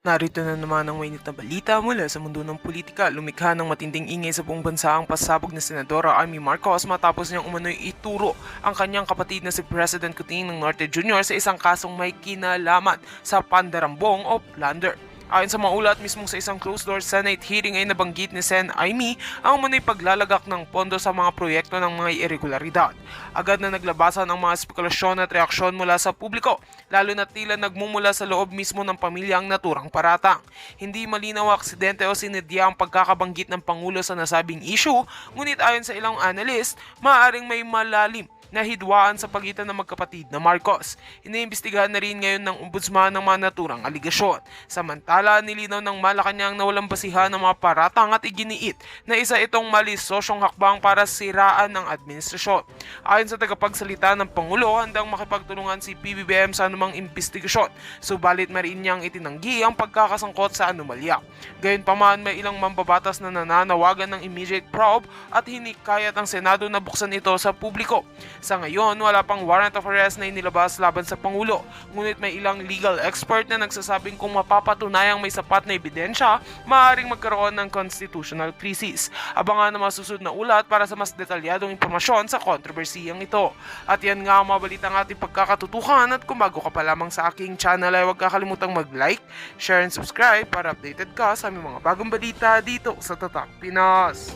Narito na naman ang mainit na balita mula sa mundo ng politika. Lumikha ng matinding ingay sa buong bansa ang pasabog na Senadora Amy Marcos matapos niyang umano'y ituro ang kanyang kapatid na si President Kuting ng Norte Jr. sa isang kasong may kinalaman sa pandarambong o plunder. Ayon sa mga ulat, mismo sa isang closed-door Senate hearing ay nabanggit ni Sen. Amy ang umano'y paglalagak ng pondo sa mga proyekto ng mga irregularidad. Agad na naglabasan ang mga spekulasyon at reaksyon mula sa publiko, lalo na tila nagmumula sa loob mismo ng pamilya ang naturang paratang. Hindi malinaw aksidente o sinadya ang pagkakabanggit ng Pangulo sa nasabing issue, ngunit ayon sa ilang analyst, maaaring may malalim na hidwaan sa pagitan ng magkapatid na Marcos. Iniimbestigahan na rin ngayon ng ombudsman ng mga naturang aligasyon. Samantala, nilinaw ng Malacanang na walang basihan ng mga paratang at iginiit na isa itong malisosyong hakbang para siraan ng administrasyon. Ayon sa tagapagsalita ng Pangulo, handang makipagtulungan si PBBM sa anumang imbestigasyon, subalit mariin niyang itinanggi ang pagkakasangkot sa anomalya. Gayunpaman, may ilang mambabatas na nananawagan ng immediate probe at hinikayat ang Senado na buksan ito sa publiko. Sa ngayon, wala pang warrant of arrest na inilabas laban sa Pangulo, ngunit may ilang legal expert na nagsasabing kung mapapatunayang may sapat na ebidensya, maaaring magkaroon ng constitutional crisis. Abangan ang mga susunod na ulat para sa mas detalyadong impormasyon sa kontrobersiyang ito. At yan nga ang mga balita ng ating pagkakatutukan, at kung bago ka pa lamang sa aking channel ay huwag kakalimutang mag-like, share and subscribe para updated ka sa aming mga bagong balita dito sa Tatak Pinas.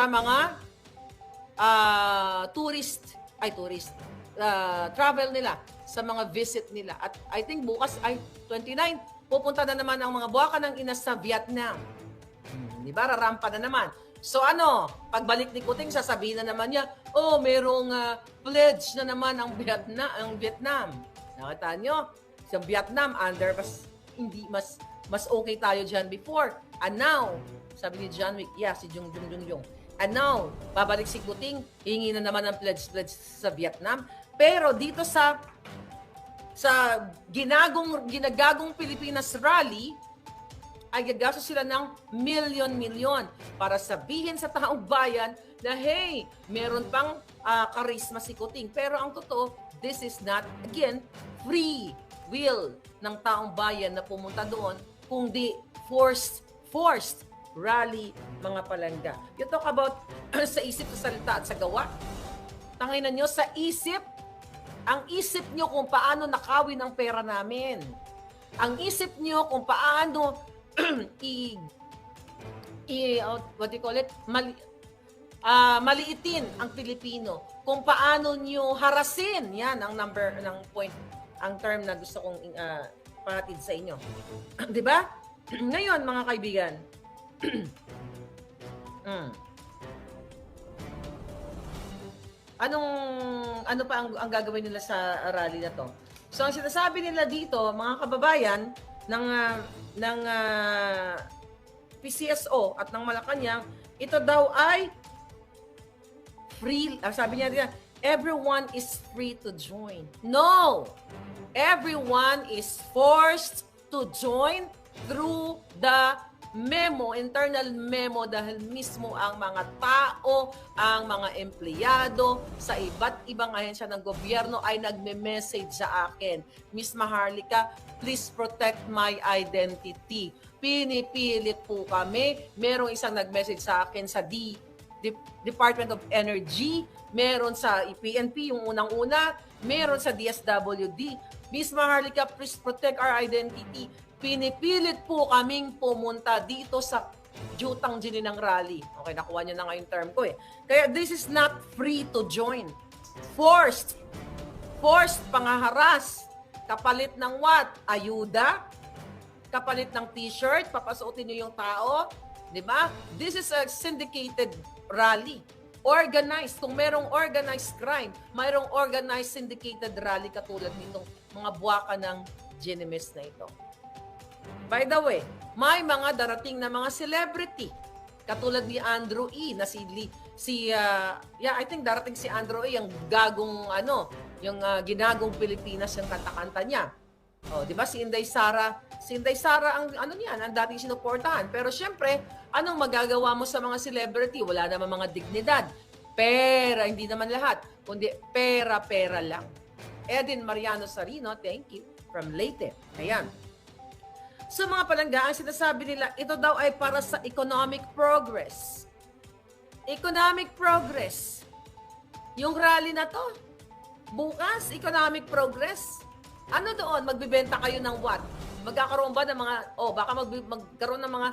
Mga travel nila sa mga visit nila. At I think bukas ay 29, pupunta na naman ang mga buwaka ng ina sa Vietnam. Di ba? Rarampa na naman. So pagbalik ni Kuting, sasabihin na naman niya, merong pledge na naman ang Vietnam. Nakita nyo? Sa Vietnam, hindi mas okay tayo dyan before. And now, sabi ni John Wick, si Jung. And now, babalik si Kuting, hingi na naman ng pledge sa Vietnam. Pero dito sa ginagagong Pilipinas rally, ay gagastos sila ng milyon-milyon para sabihin sa taong bayan na hey, meron pang karisma si Kuting. Pero ang totoo, this is not, again, free will ng taong bayan na pumunta doon, kundi forced rally, mga palangga. You talk about sa isip, sa salita at sa gawa. Tanginan nyo, sa isip, ang isip nyo kung paano nakawin ang pera namin. Ang isip nyo kung paano what do you call it? Maliitin ang Pilipino. Kung paano nyo harasin, yan ang number ng point, ang term na gusto kong pahatid sa inyo. Di ba? Ngayon, mga kaibigan, ano pa ang gagawin nila sa rally na to? So ang sinasabi nila dito, mga kababayan ng PCSO at ng Malacanang, ito daw ay free. Sabi niya, everyone is free to join. No! Everyone is forced to join through the internal memo, dahil mismo ang mga tao, ang mga empleyado sa iba't ibang ahensya ng gobyerno ay nagme-message sa akin, Miss Maharlika, please protect my identity. Pinipilit po kami. Merong isang nag-message sa akin sa Department of Energy, meron sa PNP yung unang-una, meron sa DSWD. Miss Maharlika, please protect our identity. Pinipilit po kaming pumunta dito sa Jutang Gininang Rally. Okay, nakuha niyo na nga yung term ko eh. Kaya this is not free to join. Forced pangaharas. Kapalit ng what? Ayuda? Kapalit ng t-shirt? Papasuotin niyo yung tao? Diba? This is a syndicated rally. Organized. Kung merong organized crime, mayroong organized syndicated rally katulad nitong mga buwaka ng Ginimis na ito. By the way, may mga darating na mga celebrity katulad ni Andrew E. na I think darating si Andrew E. yung ginagong Pilipinas yung kanta-kanta niya. Oh, 'di ba si Inday Sara ang ano niyan, ang dating sinuportahan. Pero syempre, anong magagawa mo sa mga celebrity? Wala naman mga dignidad. Pera, hindi naman lahat, kundi pera-pera lang. Edin Mariano Sarino, thank you, from Leyte. Ayan. So mga palangga, ang sinasabi nila, ito daw ay para sa economic progress. Economic progress. Yung rally na to, bukas, economic progress. Ano doon? Magbibenta kayo ng what? Magkakaroon ba ng mga, baka magkaroon ng mga,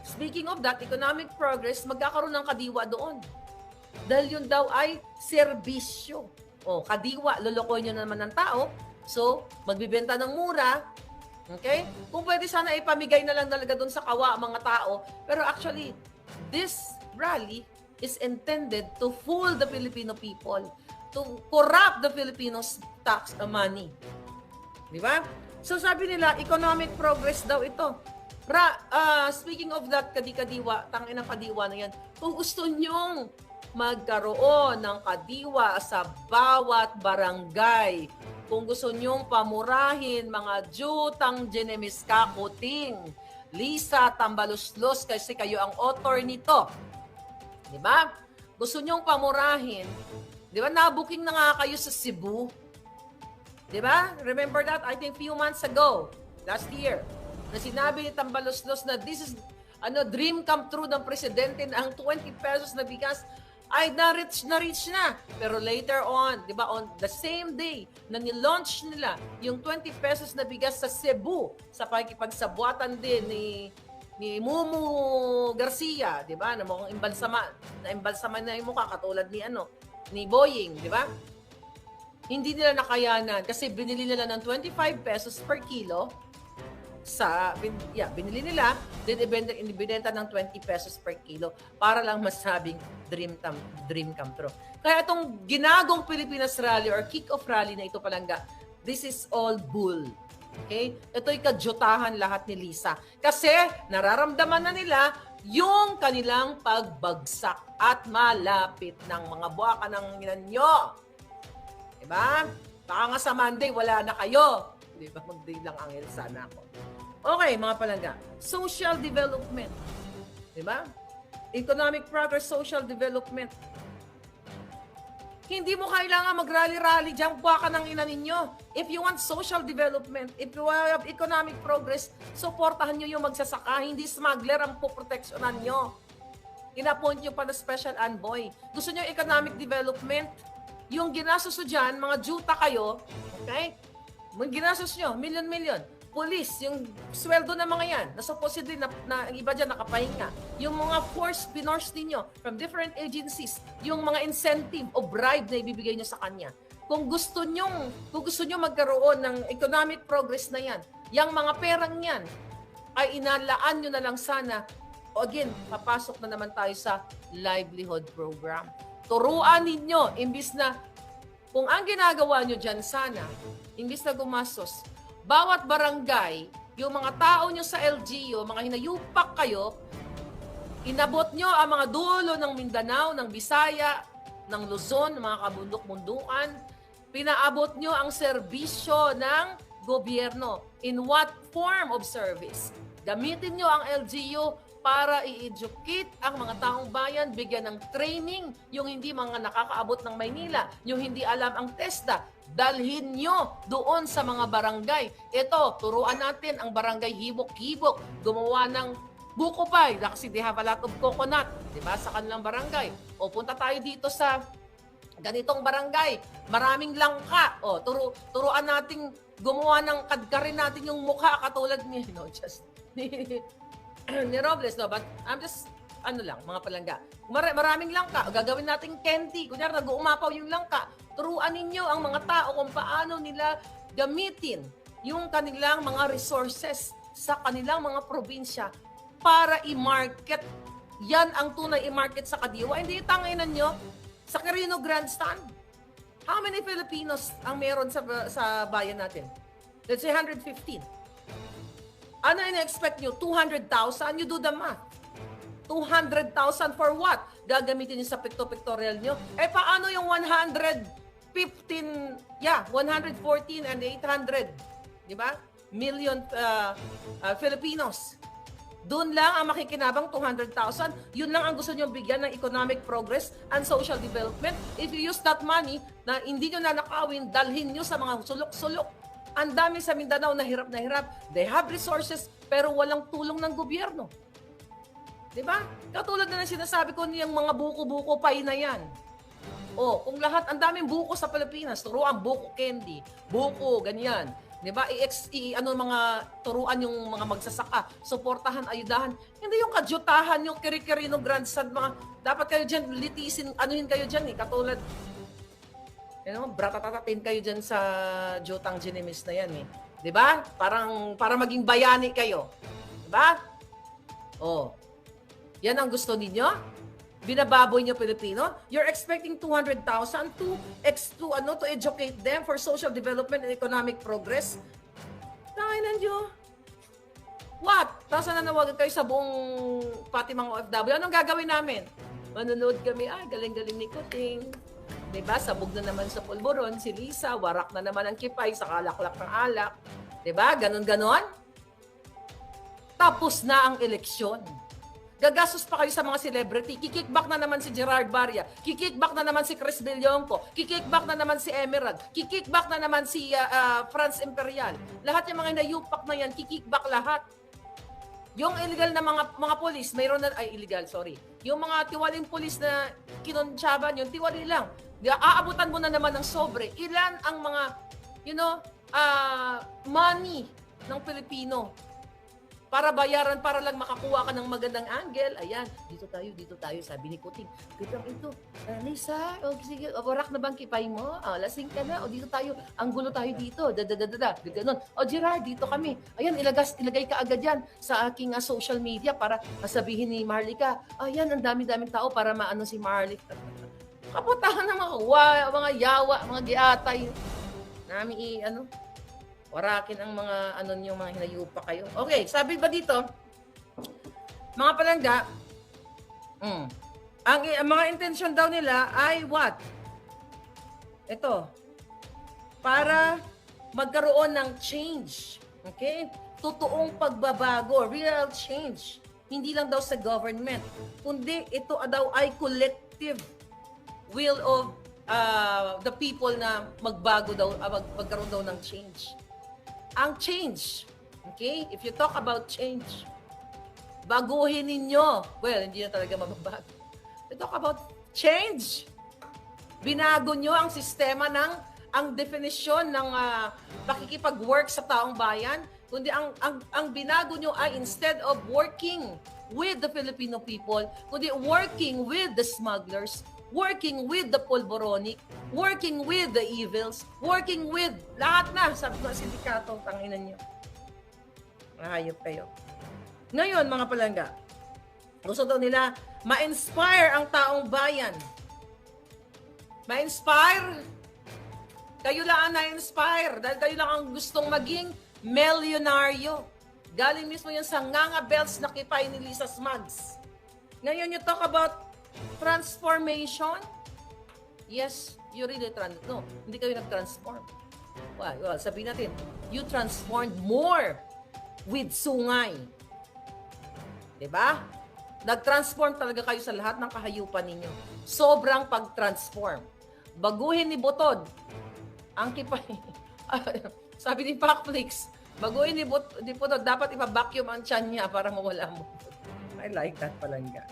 speaking of that, economic progress, magkakaroon ng kadiwa doon. Dahil yun daw ay serbisyo. Kadiwa, lulukoy nyo naman ng tao. So, magbibenta ng mura. Okay? Kung pwede sana ipamigay na lang talaga doon sa kawa mga tao. Pero actually, this rally is intended to fool the Filipino people, to corrupt the Filipinos' tax money. Di ba? So sabi nila, economic progress daw ito. Speaking of that, kadiwa, tangin ng kadiwa na yan. Kung gusto nyong magkaroon ng kadiwa sa bawat barangay, kung gusto nyong pamurahin mga jutang Jenemisca Kuting, Lisa Tambaluslos, kasi kayo ang author nito. Di ba? Gusto nyong pamurahin. Di ba? Nabuking na nga kayo sa Cebu. Di ba? Remember that? I think few months ago, last year, na sinabi ni Tambaluslos na this is dream come true ng presidente na ang 20 pesos na bigas ay na-reach na. Pero later on, di ba, on the same day na nilaunch nila yung 20 pesos na bigas sa Cebu, sa pakikipagsabuatan din ni Mumu Garcia, di ba, na mukhang imbalsama na yung mukha, katulad ni Boying, di ba? Hindi nila nakayanan kasi binili nila ng 25 pesos per kilo binili nila, then ibinenta ng 20 pesos per kilo para lang masabing dream come true. Kaya itong ginagong Pilipinas Rally or kick-off rally na ito palangga, this is all bull. Okay? Ito'y kadyutahan lahat ni Lisa. Kasi nararamdaman na nila yung kanilang pagbagsak at malapit ng mga buwaka ng inanyo. Diba? Baka nga sa Monday, wala na kayo. Diba? Mag-day lang angel sana ako. Okay, mga palangga. Social development. Diba? Economic progress, social development. Hindi mo kailangan mag-rally-rally dyan, buwaka ng ina ninyo. If you want social development, if you have economic progress, supportahan nyo yung magsasaka, hindi smuggler ang poproteksyonan nyo. Inappoint nyo pa na special envoy. Gusto nyo economic development? Yung ginastos dyan, mga juta kayo, okay? Ginastos nyo, million. Police, yung sweldo ng mga yan, na supposedly na iba dyan nakapahinga. Yung mga force pinors ninyo from different agencies, yung mga incentive o bribe na ibibigay nyo sa kanya. Kung gusto nyo magkaroon ng economic progress na yan, yung mga perang yan, ay inalaan nyo na lang sana. O again, papasok na naman tayo sa livelihood program. Turuan ninyo, imbis na, kung ang ginagawa nyo dyan sana, imbis na gumastos, bawat barangay, yung mga tao nyo sa LGU, mga hinayupak kayo, inabot nyo ang mga dulo ng Mindanao, ng Bisaya, ng Luzon, mga kabundok-mundukan, pinaabot nyo ang serbisyo ng gobyerno. In what form of service? Gamitin nyo ang LGU para i-educate ang mga taong bayan, bigyan ng training, yung hindi mga nakakaabot ng Maynila, yung hindi alam ang TESDA, dalhin nyo doon sa mga barangay. Ito, turuan natin ang barangay hibok-hibok, gumawa ng buko pie, kasi they have a lot of coconut, di ba, sa kanilang barangay. O punta tayo dito sa ganitong barangay, maraming langka. O, turuan natin gumawa ng kadkarin natin yung mukha katulad ni, ni Robles, no? But I'm just, mga palangga. Maraming langka. Gagawin natin candy. Kunyari, nag-uumapaw yung langka. Turuan ninyo ang mga tao kung paano nila gamitin yung kanilang mga resources sa kanilang mga probinsya para i-market. Yan ang tunay i-market sa kadiwa. Hindi tanginan nyo sa Quirino Grandstand. How many Filipinos ang meron sa bayan natin? Let's say 115. Ano ina-expect nyo? 200,000? You do the math. 200,000 for what? Gagamitin nyo sa pictorial nyo? Paano yung 114 and 800? di ba? Million Filipinos. Doon lang ang makikinabang 200,000. Yun lang ang gusto nyo bigyan ng economic progress and social development. If you use that money na hindi nyo nanakawin, dalhin nyo sa mga sulok-sulok. Ang dami sa Mindanao na hirap na hirap. They have resources pero walang tulong ng gobyerno. Diba? Katulad na ng sinasabi ko niyang mga buko-buko pay na yan. O, kung lahat, ang daming buko sa Pilipinas, turuan buko candy, buko, ganyan. Diba? Mga turuan yung mga magsasaka, suportahan, ayudahan. Hindi yung kadyutahan, yung kiri-kirino grandstand, mga, dapat kayo dyan, litisin, anuhin kayo dyan eh, katulad, bratatatin kayo dyan sa Jotang Ginimis na yan eh. Diba? Para maging bayani kayo. Diba? Oh. Yan ang gusto ninyo? Binababoy nyo Pilipino? You're expecting 200,000 to educate them for social development and economic progress? Kainan nyo? What? Tapos nananawagan kayo sa buong pati mga OFW. Anong gagawin namin? Manonood kami, galing-galing ni Kuting. Diba? Sabog na naman sa pulburon, si Lisa, warak na naman ang kipay sa kalaklak ng alak. Diba? Ganon-ganon. Tapos na ang eleksyon. Gagastos pa kayo sa mga celebrity. Kikickback na naman si Gerard Barria. Kikickback na naman si Chris Billonco. Kikickback na naman si Emerald. Kikickback na naman si Franz Imperial. Lahat yung mga nayupak na yan, kikickback lahat. Yung illegal na mga polis, mayroon na, illegal, sorry. Yung mga tiwaling polis na kinuntsaban, yung tiwali lang. Aabutan mo na naman ng sobre. Ilan ang mga, money ng Pilipino para bayaran, para lang makakuha ka ng magandang angle. Ayan, dito tayo, sabi ni Kuting. Kitang ito, Lisa, sige, warak na bang kipay mo? Lasing ka na, dito tayo, anggulo tayo dito, ganon. Gerard, dito kami. Ayan, ilagay ka agad yan sa aking social media para sabihin ni Marlica, ayan, ang dami-daming tao para maano si Marlica. Kaputahan ng mga yawa, mga giatay. Warakin ang mga mga hinayupa kayo. Okay, sabi ba dito, mga palangga, ang mga intensyon daw nila ay what? Ito, para magkaroon ng change. Okay? Totoong pagbabago, real change. Hindi lang daw sa government, kundi ito daw ay collective will of the people na magbago daw, magkaroon daw ng change. Ang change, okay? If you talk about change, baguhin ninyo. Well, hindi na talaga mababago. You talk about change. Binago nyo ang sistema ang definisyon ng pakikipag-work sa taong bayan, kundi ang binago nyo ay instead of working with the Filipino people, kundi working with the smugglers, working with the pulboronic, working with the evils, working with lahat na, sabi ko, sindikato, tanginan nyo. Mahayop kayo. Ngayon, mga palangga, gusto daw nila ma-inspire ang taong bayan. Ma-inspire? Kayo lang ang na-inspire dahil kayo lang ang gustong maging milyonaryo. Galing mismo yan sa nganga belts na kipay ni Lisa Smugs. Ngayon, you talk about transformation? Yes, you really no, hindi kayo nag-transform. Well, sabihin natin, you transformed more with sungay. Diba? Nag-transform talaga kayo sa lahat ng kahayupan ninyo. Sobrang pag-transform. Baguhin ni Butod ang kipay. Sabi ni Pacflix, baguhin ni Butod, dapat ipa-vacuum ang tiyan niya para mawala mo. I like that palangga.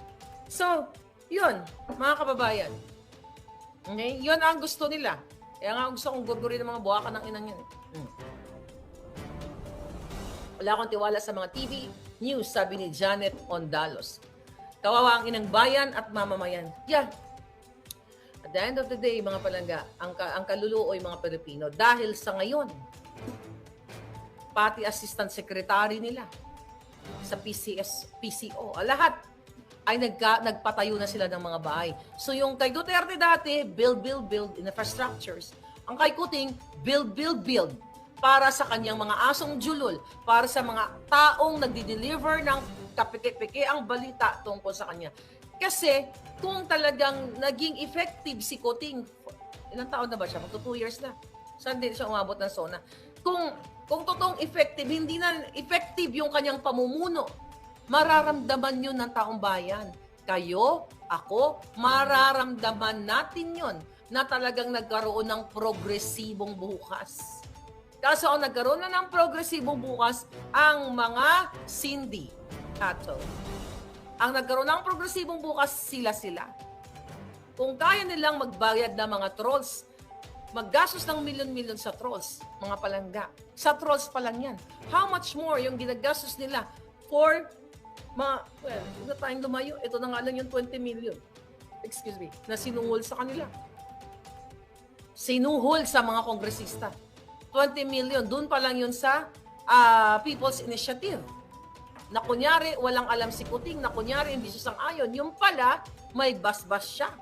So, yun, mga kababayan. Okay? Yun ang gusto nila. Kaya nga gusto kong gurgurin ng mga buwakan ng inang yan. Wala akong tiwala sa mga TV news, sabi ni Janet Ondalos. Kawawa ang inang bayan at mamamayan. Yeah. At the end of the day, mga palangga, ang kaluluoy mga Pilipino, dahil sa ngayon, pati assistant secretary nila sa PCO, lahat ay nagpatayo na sila ng mga bahay. So yung kay Duterte dati, build infrastructures. Ang kay Kuting, build para sa kanyang mga asong julol, para sa mga taong nagdi-deliver ng kapike-pike ang balita tungkol sa kanya. Kasi kung talagang naging effective si Kuting, ilang taon na ba siya? Magto 2 years na. Saan din siya umabot ng SONA? Kung Kung totoong effective, hindi na effective yung kanyang pamumuno. Mararamdaman yun ng taong bayan. Kayo, ako, mararamdaman natin yun na talagang nagkaroon ng progresibong bukas. Kaso ang nagkaroon na ng progresibong bukas, ang mga sindikato. Ang nagkaroon ng progresibong bukas, sila-sila. Kung kaya nilang magbayad ng mga trolls, maggastos ng milyon-milyon sa trolls, mga palangga. Sa trolls pa lang yan. How much more yung ginagastos nila for well, huwag na tayong lumayo. Ito na nga lang yung 20 million. Excuse me. Na sinuhol sa kanila. Sinuhol sa mga kongresista. 20 million. Doon pa lang yun sa People's Initiative. Na kunyari, walang alam si Kuting. Na kunyari, hindi siya sang-ayon. Yung pala, may basbas siya.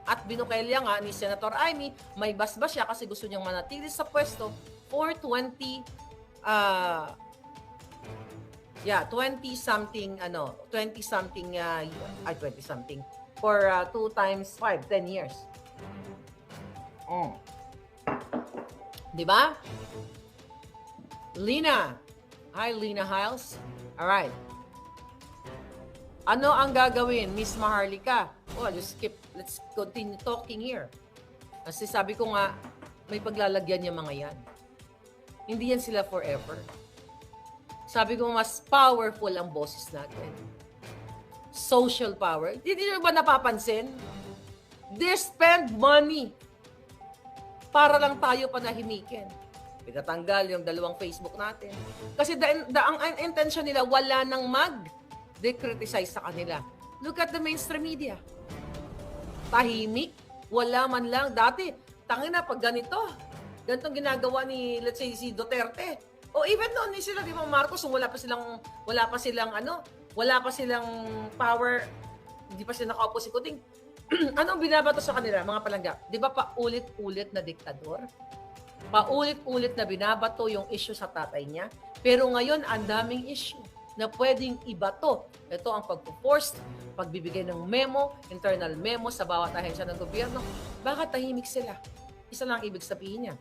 At binukelya nga ni Senator Amy, may basbas siya kasi gusto niyang manatili sa pwesto for 20 something for 2 times 5, 10 years. Di ba? Lina. Hi, Lina Hiles. All right. Ano ang gagawin, Miss Maharlika? Oh, let's continue talking here. Kasi sabi ko nga, may paglalagyan yung mga yan. Hindi yan sila forever. Sabi ko, mas powerful ang boses natin. Social power. Hindi nyo ba napapansin? They spend money para lang tayo panahimikin. Pinatanggal yung 2 Facebook natin. Kasi ang intention nila, wala nang mag-criticize sa kanila. Look at the mainstream media. Tahimik, wala man lang. Dati, tangina pag ganitong ginagawa ni, let's say, si Duterte. O even noon, sila, di ba, Marcos, wala pa silang power, hindi pa sila nakaupo si Kuting. Anong binabato sa kanila, mga palangga? Di ba paulit-ulit na diktador? Paulit-ulit na binabato yung issue sa tatay niya. Pero ngayon, ang daming issue na pwedeng ibato. Ito ang pagpo-force, pagbibigay ng memo, internal memo sa bawat ahensya ng gobyerno. Bakit tahimik sila? Isa lang ang ibig sabihin niya.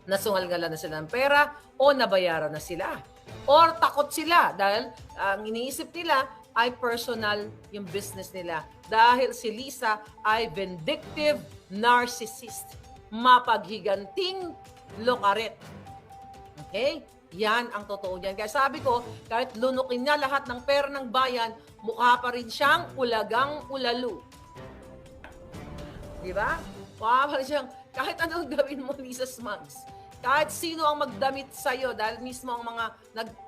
Nasungal-ngala na sila ng pera o nabayaran na sila. Or takot sila dahil ang iniisip nila ay personal yung business nila. Dahil si Lisa ay vindictive narcissist. Mapaghiganting lokaret. Okay? Yan ang totoo niyan. Kaya sabi ko, kahit lunukin niya lahat ng pera ng bayan, mukha pa rin siyang ulagang ulalu. Di ba? Mukha pa rin siyang, kahit anong gawin mo, Lisa Smugs, kahit sino ang magdamit sa'yo, dahil mismo ang mga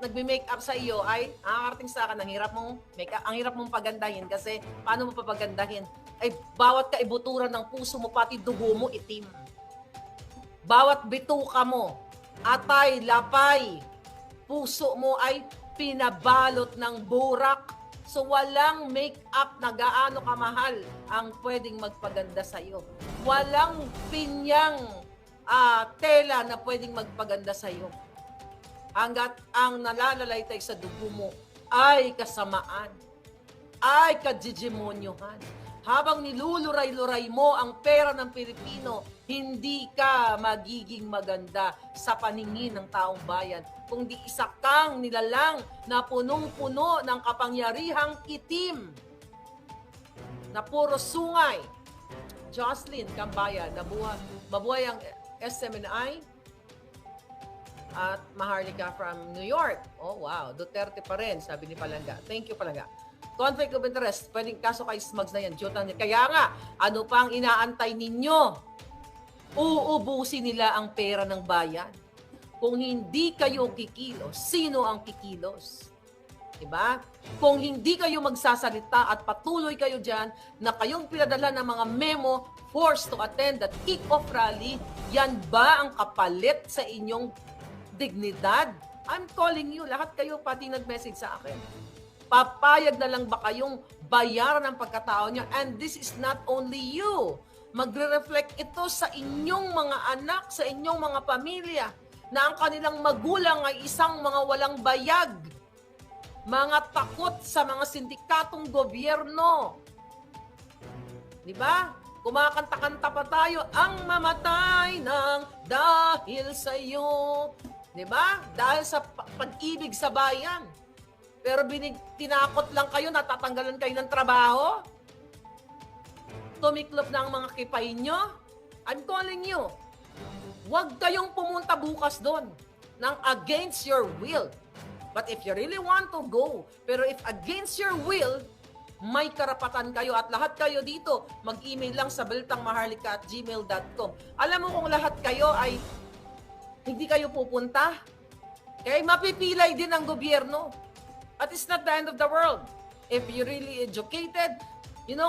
nagme-makeup sa iyo ay nakakarating sa akin, ang hirap mong pagandahin kasi paano mo papagandahin? Ay bawat kaibuturan ng puso mo, pati dugo mo, itim. Bawat bituka mo, atay, lapay, puso mo ay pinabalot ng burak. So walang make-up na gaano kamahal ang pwedeng magpaganda sa iyo. Walang pinyang tela na pwedeng magpaganda sa iyo. Hanggat ang nalalalaytay sa dugo mo ay kasamaan, ay kajijimonyohan. Habang niluluray-luray mo ang pera ng Pilipino, hindi ka magiging maganda sa paningin ng taong bayan. Kung di isa kang nilalang na punong-puno ng kapangyarihang itim, na puro sungay. Jocelyn Cambayan, mabuhay ang SMNI at Maharlika from New York. Oh wow, Duterte pa rin, sabi ni Palangga. Thank you, Palangga. Conflict of interest, pwedeng kaso kay Smugs na yan. Kaya nga, ano pang inaantay ninyo? Uubusin nila ang pera ng bayan. Kung hindi kayo kikilos, sino ang kikilos? Diba? Kung hindi kayo magsasalita at patuloy kayo dyan na kayong pinadala ng mga memo forced to attend the kick-off rally, yan ba ang kapalit sa inyong dignidad? I'm calling you, lahat kayo pati nag-message sa akin. Papayag na lang ba kayong bayaran ang pagkatao niya? And this is not only you. Magre-reflect ito sa inyong mga anak, sa inyong mga pamilya, na ang kanilang magulang ay isang mga walang bayag, mga takot sa mga sindikatong gobyerno. Di ba? Kumakanta-kanta pa tayo, ang mamatay ng dahil sa iyo. Di ba? Dahil sa pag-ibig sa bayan. Pero tinakot lang kayo, natatanggalan kayo ng trabaho. Tumiklop na ang mga kipay nyo. I'm calling you. Huwag kayong pumunta bukas doon ng against your will. But if you really want to go, pero if against your will, may karapatan kayo at lahat kayo dito, mag-email lang sa balitangmaharlika@gmail.com. Alam mo kung lahat kayo ay hindi kayo pupunta, kaya mapipilay din ang gobyerno. At it's not the end of the world. If you're really educated,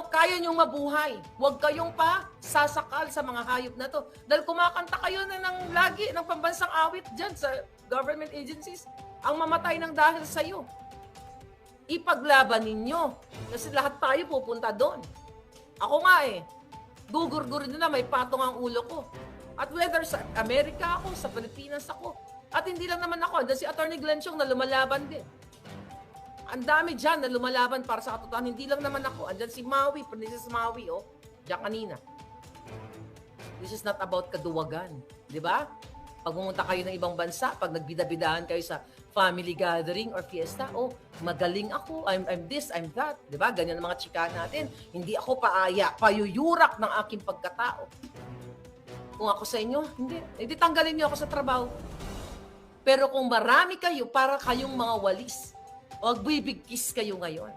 kaya nyong mabuhay. Huwag kayong pa sasakal sa mga hayop na to. Dahil kumakanta kayo na ng lagi ng pambansang awit dyan sa government agencies. Ang mamatay ng dahil sa'yo. Ipaglaban ninyo. Kasi lahat tayo pupunta doon. Ako nga gugur-gurin na may patong ang ulo ko. At whether sa Amerika ako, sa Pilipinas ako. At hindi lang naman ako. Dahil si Atty. Glenn Chong na lumalaban din. Ang dami dyan na lumalaban para sa katotohanan. Hindi lang naman ako. Andyan si Maui, Princess Maui, diyan kanina. This is not about kaduwagan. Di ba? Pag pumunta kayo ng ibang bansa, pag nagbida-bidahan kayo sa family gathering or fiesta, magaling ako, I'm this, I'm that. Di ba? Ganyan ang mga chika natin. Hindi ako payuyurak ng aking pagkatao. Kung ako sa inyo, hindi tanggalin niyo ako sa trabaho. Pero kung marami kayo, para kayong mga walis, magbibigkis kayo ngayon.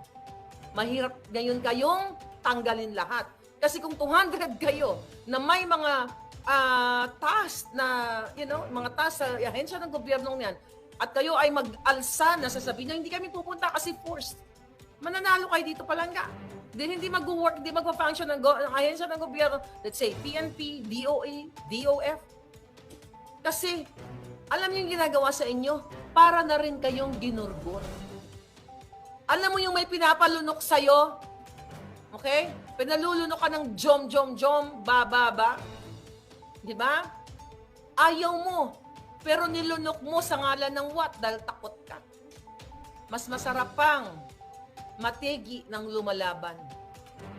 Mahirap ngayon kayong tanggalin lahat. Kasi kung 200 kayo na may mga task na, mga task sa ahensya ng gobyernong yan, at kayo ay mag-alsa na sasabihin nyo, hindi kami pupunta kasi forced. Mananalo kayo dito palangga. Hindi mag-work, hindi mag-function ng ahensya ng gobyerno, let's say PNP, DOA, DOF. Kasi, alam niyo yung ginagawa sa inyo, para na rin kayong ginurgon. Alam mo yung may pinapalunok sa'yo? Okay? Pinalulunok ka ng jom, ba. Di ba? Ayaw mo. Pero nilunok mo sa ngalan ng what? Dahil takot ka. Mas masarap pang mategi ng lumalaban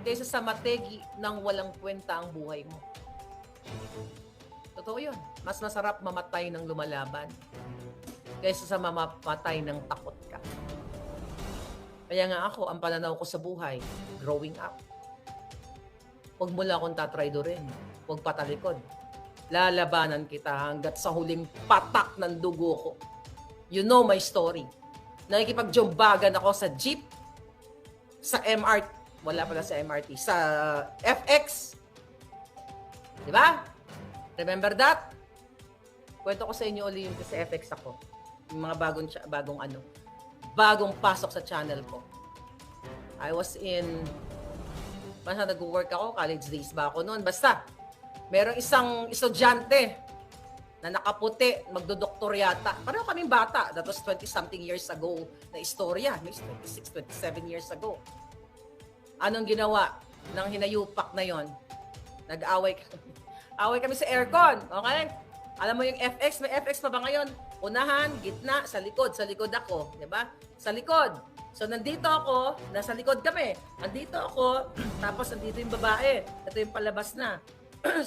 kaysa sa mategi ng walang kwenta ang buhay mo. Totoo yun. Mas masarap mamatay ng lumalaban kaysa sa mamatay ng takot ka. Kaya nga ako, ang pananaw ko sa buhay, growing up. Huwag mo lang akong tatraydorin. Huwag patalikod. Lalabanan kita hanggat sa huling patak ng dugo ko. You know my story. Nakikipag-jumbagan ako sa jeep, sa MRT, wala pala sa MRT, sa FX. Di ba? Remember that? Kwento ko sa inyo ulit yung sa FX ako. Yung mga bagong pasok sa channel ko. I was basta nag-work ako, college days ba ako noon. Basta, merong isang estudyante na nakaputi, magdodoktor yata. Pareho kaming bata. That was 20-something years ago na istorya. Maybe 26, 27 years ago. Anong ginawa ng hinayupak na yon? Nag-away kami. Away kami sa aircon. Okay? Alam mo yung FX, may FX pa ba ngayon? Unahan, gitna, sa likod. Sa likod ako. Diba? Sa likod. So, nandito ako, nasa likod kami. Nandito ako, tapos nandito yung babae. Ito yung palabas na.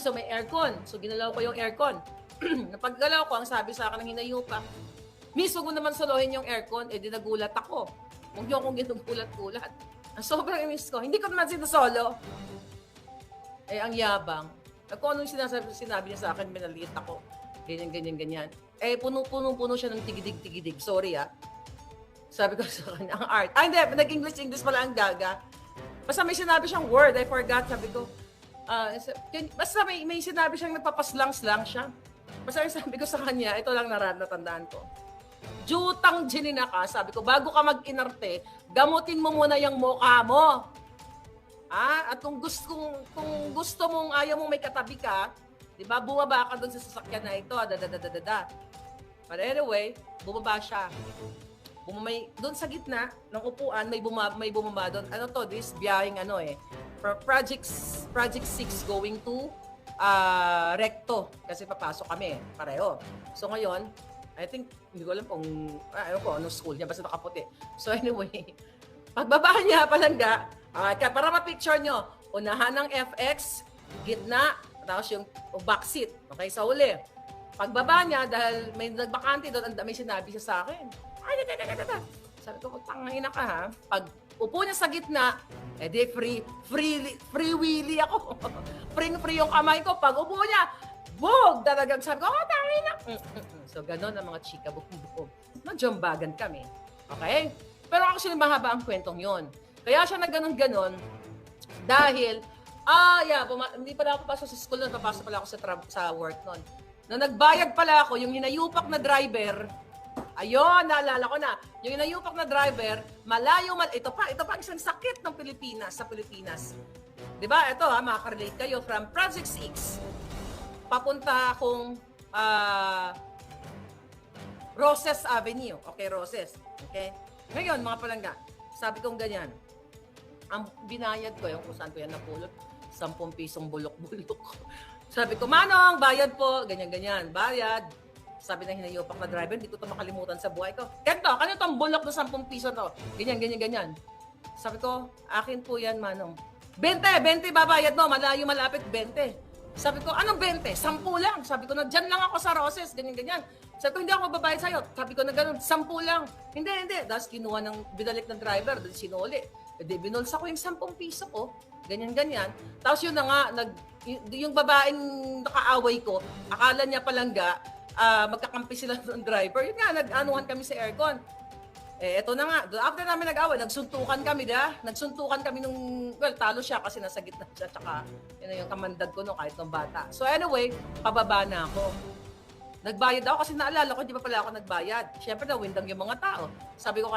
So, may aircon. So, ginalaw ko yung aircon. Napaggalaw ko, ang sabi sa akin ng hinayupak, Miss, huwag mo naman solohin yung aircon. Di nagulat ako. Huwag niyo akong ginugulat-gulat. Ang sobrang miss ko. Hindi ko naman sinasolo. Ang yabang. Kung anong sinabi niya sa akin, minaliit ako. Ganyan. Puno-puno siya ng tigidig-tigidig. Sorry, Sabi ko sa kanya, ang art. Hindi, nag-English pala ang gaga. Basta may sinabi siyang word, I forgot. Sabi ko, basta may sinabi siyang nagpapaslang-slang siya. Basta sabi ko sa kanya, ito lang natandaan ko. Jutang ginina ka, sabi ko, bago ka mag-inarte, gamutin mo muna yung mukha mo. At kung gusto mong ayaw mong may katabi ka, di ba, bumaba ka doon sa sasakyan na ito, But anyway, bumaba siya. Doon sa gitna ng upuan, may bumaba doon. Ano to? This biyahing Project 6 going to Recto. Kasi papasok kami, pareho. So ngayon, I think, hindi ko alam kung, anong school niya, basta nakaputi. So anyway, pagbaba niya, palangga, para ma-picture nyo, unahan ng FX, gitna, tapos yung backseat, okay, sa uli. Pagbaba niya, dahil may nagbakante doon, may sinabi siya sa akin. Ay, sabi ko, tangina ka ha. Pag upo niya sa gitna, edi free willy ako. Free yung kamay ko. Pag upo niya, bog! Talagang sabi ko, tangina. So, ganun ang mga chika, bukong-bukong. Nagyambagan kami. Okay? Pero actually, mahaba ang kwentong yon. Kaya siya na ganun-ganon dahil, hindi pala ako pasok sa school noon, papasok pala ako sa work noon. Nung nagbayad pala ako, yung hinayupak na driver, ayun, naalala ko na, yung hinayupak na driver, ito pa isang sakit ng Pilipinas, sa Pilipinas. Diba? Ito makakarelate kayo, from Project 6, papunta akong Roses Avenue. Okay, Roses. Okay? Ngayon, mga palangga, sabi kong ganyan, ang binayad ko, yung kung saan ko yan napulot, 10 pisong bulok-bulok. Sabi ko, Manong, bayad po, ganyan-ganyan, bayad. Sabi ng hinayupak na driver, hindi ko ito makalimutan sa buhay ko. Kento, kanino itong bulok na 10 piso to? Ganyan. Sabi ko, akin po yan, Manong. 20 babayad mo, malayo malapit, 20. Sabi ko, anong 20? 10 lang. Sabi ko, dyan lang ako sa Roses, ganyan-ganyan. Sabi ko, hindi ako magbabayad sa'yo. Sabi ko na gano'n, 10 lang. Hindi. Tapos kinuha binalik ng driver, doon sinuli. Hindi, binulsa ko yung 10 piso ko, ganyan-ganyan. Tapos yun na nga, yung babaeng nakaaway ko, akala niya palangga, magkakampi sila ng driver. Yun nga, nag-anuhan kami sa aircon. Eto na nga, after namin nag-away, nagsuntukan kami, Nagsuntukan kami talo siya kasi nasa gitna siya, tsaka yun yung kamandag ko kahit nung bata. So anyway, pababa na ako. Nagbayad ako kasi naalala ko, di ba pala ako nagbayad. Siyempre, nawindang yung mga tao. Sabi ko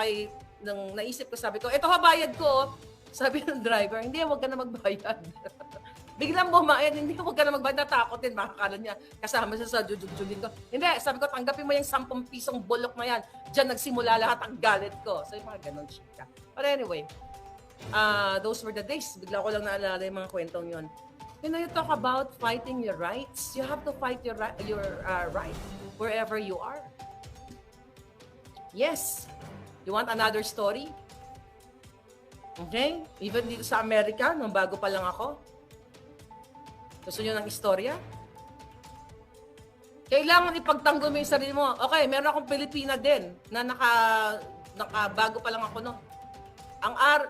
nung naisip ko, sabi ko, eto bayad ko. Sabi ng driver, hindi, wag ka na magbayad. Biglang bumayad, hindi, wag ka na magbayad. Natakotin, makakala niya, kasama siya sa jujugjugin ko. Hindi, sabi ko, tanggapin mo yung 10 pisong bulok na yan. Diyan nagsimula lahat ang galit ko. So, yung mga ganun, chika. But anyway, those were the days. Bigla ko lang naalala yung mga kwentong yun. You know, you talk about fighting your rights. You have to fight your right wherever you are. Yes. You want another story? Okay? Even dito sa Amerika, nung bago pa lang ako. Gusto nyo ng istorya? Kailangan ipagtanggol mo yung sarili mo. Okay, meron akong Pilipina din na bago pa lang ako noon.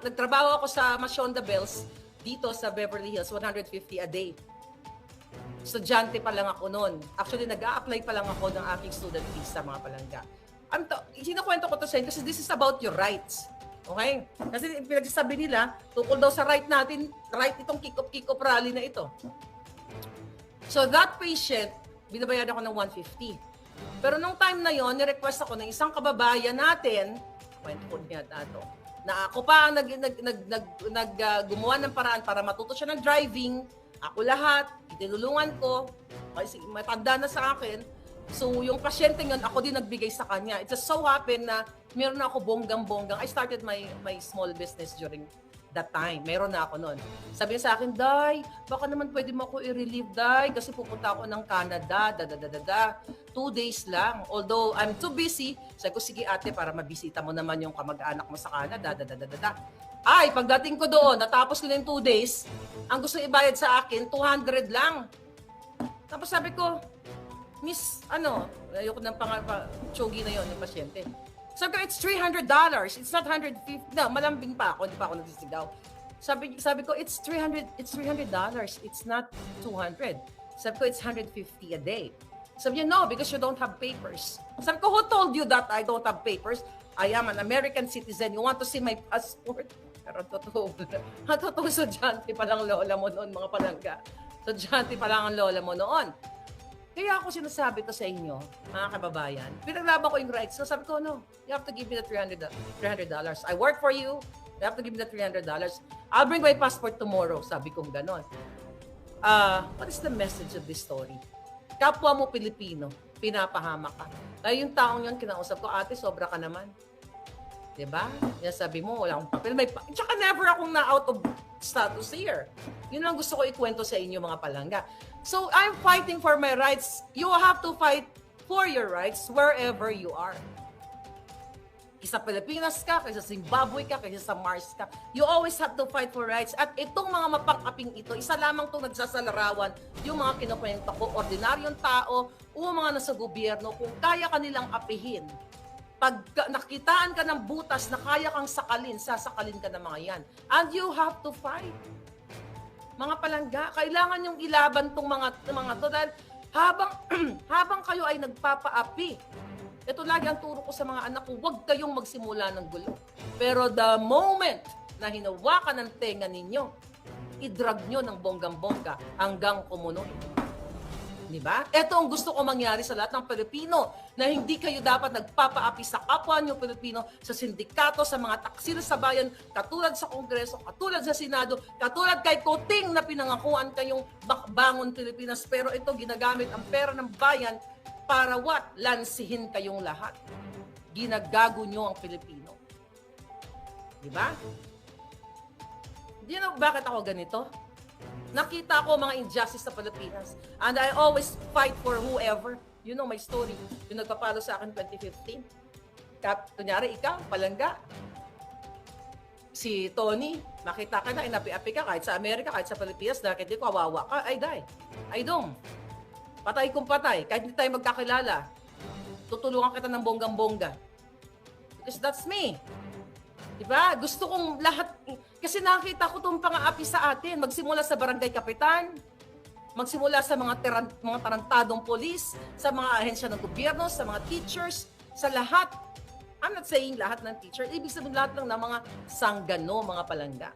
Nagtrabaho ako sa Masyonda Bells dito sa Beverly Hills, 150 a day. Estudyante pa lang ako noon. Actually, nag-a-apply pa lang ako ng aking student visa, mga palangga. Sinakwento ko to sa inyo kasi this is about your rights. Okay? Kasi pinagsasabi nila, tukol daw sa right natin, right itong kick-up rally na ito. So that patient, binabayaran ako ng 150. Pero nung time na yon, ni-request ako ng isang kababayan natin, kwento ko niya dato, na ako pa ang gumawa ng paraan para matuto siya ng driving, ako lahat, itinulungan ko, kasi matanda na sa akin. So, yung pasyente yun, ako din nagbigay sa kanya. It just so happened na meron na ako bonggang-bonggang. I started my small business during that time. Meron na ako noon. Sabi niya sa akin, Day, baka naman pwede mo ako i-relieve, Day, kasi pupunta ako ng Canada, 2 days lang. Although I'm too busy, sabi ko, sige ate, para mabisita mo naman yung kamag-anak mo sa Canada, Ay, pagdating ko doon, natapos ko na yung 2 days, ang gusto ibayad sa akin, 200 lang. Tapos sabi ko, Miss, ayoko ng chogi na yon yung pasyente. Sabi ko, it's $300. It's not 150. No, malambing pa ako. Hindi pa ako nagsisigaw. Sabi ko, it's $300. It's not 200. Sabi ko, it's 150 a day. Sabi niya, no, because you don't have papers. Sabi ko, who told you that I don't have papers? I am an American citizen. You want to see my passport? Pero totoo. Totoo, estudyante pa lang lola mo noon, mga palangga. Estudyante pa lang ang lola mo noon. Kaya ako sinasabi to sa inyo, mga kababayan, pinaglaban ko yung rights. So sabi ko, no, you have to give me the $300. I work for you, you have to give me the $300. I'll bring my passport tomorrow, sabi kong ganon. What is the message of this story? Kapwa mo Pilipino, pinapahamak ka. Kaya yung taong yun, kinausap ko, ate, sobra ka naman. Diba? Yan sabi mo, wala akong papel. Tsaka never akong na-out of status here. Yun lang gusto ko ikwento sa inyo, mga palangga. So, I'm fighting for my rights. You have to fight for your rights wherever you are. Isa Pilipinas ka, kaysa Zimbabwe ka, kaysa sa Mars ka. You always have to fight for rights. At itong mga mapang-aping ito, isa lamang itong nagsasalarawan, yung mga kinukwento ko, ordinaryong tao o mga nasa gobyerno, kung kaya kanilang apihin. Pag nakitaan ka ng butas na kaya kang sakalin, sasakalin ka ng mga yan. And you have to fight. Mga palangga, kailangan yung ilaban tong mga to dahil habang kayo ay nagpapaapi, ito lagi ang turo ko sa mga anak ko, huwag kayong magsimula ng gulo. Pero the moment na hinawakan ng tenga ninyo, i-drag nyo ng bonggang-bongga hanggang kumunoy. Diba? Ito ang gusto ko mangyari sa lahat ng Pilipino, na hindi kayo dapat nagpapaapi sa kapwa nyo Pilipino, sa sindikato, sa mga taksil sa bayan, katulad sa Kongreso, katulad sa Senado, katulad kay Kuting na pinangakuan kayong bakbangon Pilipinas, pero ito ginagamit ang pera ng bayan para what? Lansihin kayong lahat. Ginagago nyo ang Pilipino. Diba? You know bakit ako ganito? Nakita ko mga injustice sa Pilipinas. And I always fight for whoever. You know my story. Yung nagpapalo sa akin 2015. Kunyari, ikaw, palangga. Si Tony, makita ka na, inapi-api ka, kahit sa Amerika, kahit sa Pilipinas, dahil hindi ko kawawa ka, I die. I don't. Patay kung patay. Kahit hindi tayo magkakilala, tutulungan kita ng bonggang-bongga. Because that's me. Diba? Gusto kong lahat, kasi nakita ko itong pang-aapi sa atin. Magsimula sa barangay kapitan, magsimula sa mga tarantadong polis, sa mga ahensya ng gobyerno, sa mga teachers, sa lahat. I'm not saying lahat ng teacher. Ibig sabihin lahat lang ng mga sanggano, mga palangga.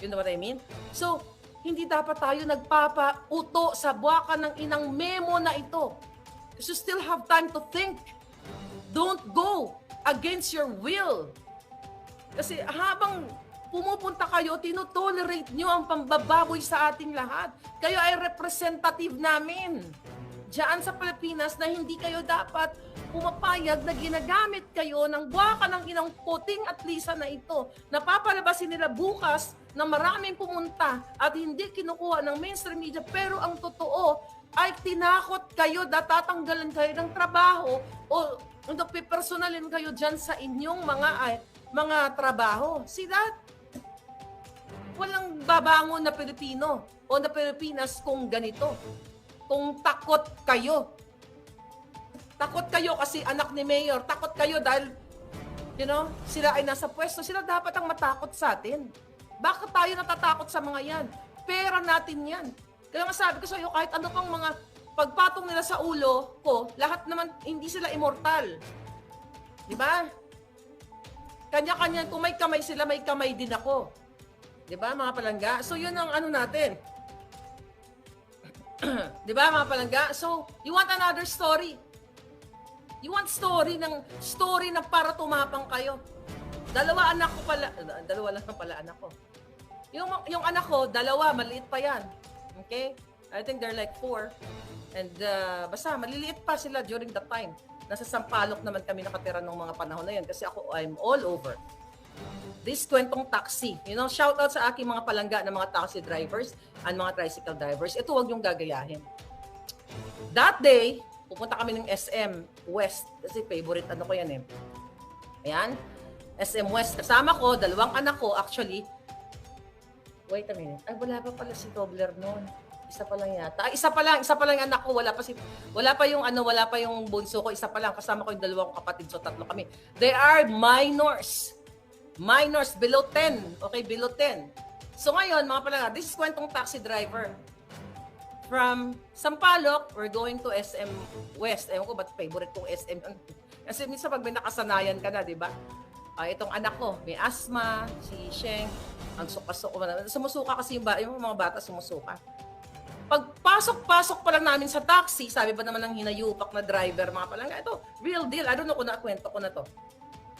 You know what I mean? So, hindi dapat tayo nagpapauto sa buwakan ng inang memo na ito. Because you still have time to think. Don't go against your will. Kasi habang pumupunta kayo, tinotolerate nyo ang pambababoy sa ating lahat. Kayo ay representative namin. Diyan sa Pilipinas na hindi kayo dapat pumapayag na ginagamit kayo ng buwakan ng inang Kuting at Lisa na ito. Napapalabasin nila bukas na maraming pumunta at hindi kinukuha ng mainstream media, pero ang totoo ay tinakot kayo, tatanggalan kayo ng trabaho o pipersonalin kayo dyan sa inyong mga trabaho. See that? Walang babangon na Pilipino o na Pilipinas kung ganito. Kung takot kayo. Takot kayo kasi anak ni Mayor. Takot kayo dahil, sila ay nasa pwesto. Sila dapat ang matakot sa atin. Bakit tayo natatakot sa mga yan? Pera natin yan. Kaya nga sabi ko sa iyo, kahit ano pang mga pagpatong nila sa ulo ko, lahat naman, hindi sila immortal. Diba? Kanya-kanya, kung may kamay sila, may kamay din ako. Diba, mga palangga? So, yun ang ano natin. Diba, mga palangga? So, you want another story? You want story na para tumapang kayo. Dalawa lang pala anak ko. Yung anak ko, dalawa, maliit pa yan. Okay? I think they're like 4. And basta, maliliit pa sila during that time. Nasa Sampaloc naman kami nakatira nung mga panahon na yun kasi ako, I'm all over. This kwentong taxi. Shout out sa aking mga palangga ng mga taxi drivers and mga tricycle drivers. Ito huwag yung gagayahin. That day, pupunta kami ng SM West kasi favorite ko yan eh. Ayan. SM West. Kasama ko, 2 anak ko actually. Wait a minute. Ay, wala pa pala si Tobler noon. Isa pa lang yata. Isa pa lang anak ko. Wala pa yung bunso ko. Isa pa lang. Kasama ko yung 2 kong kapatid. So, 3 kami. They are minors. Minors below 10. Okay, below 10. So, ngayon, mga palangga, this is kwentong taxi driver. From Sampaloc, we're going to SM West. Ewan ko ba't favorite kong SM. Kasi minsan pag may nakasanayan ka na, di ba? Itong anak ko, may asthma, si Sheng, ang suka-suka. Sumusuka kasi yung mga bata sumusuka. Pagpasok pa lang namin sa taxi, sabi ba naman ng hinayupak na driver, mga palangga, ito, real deal. I don't know kung nakwento ko na to.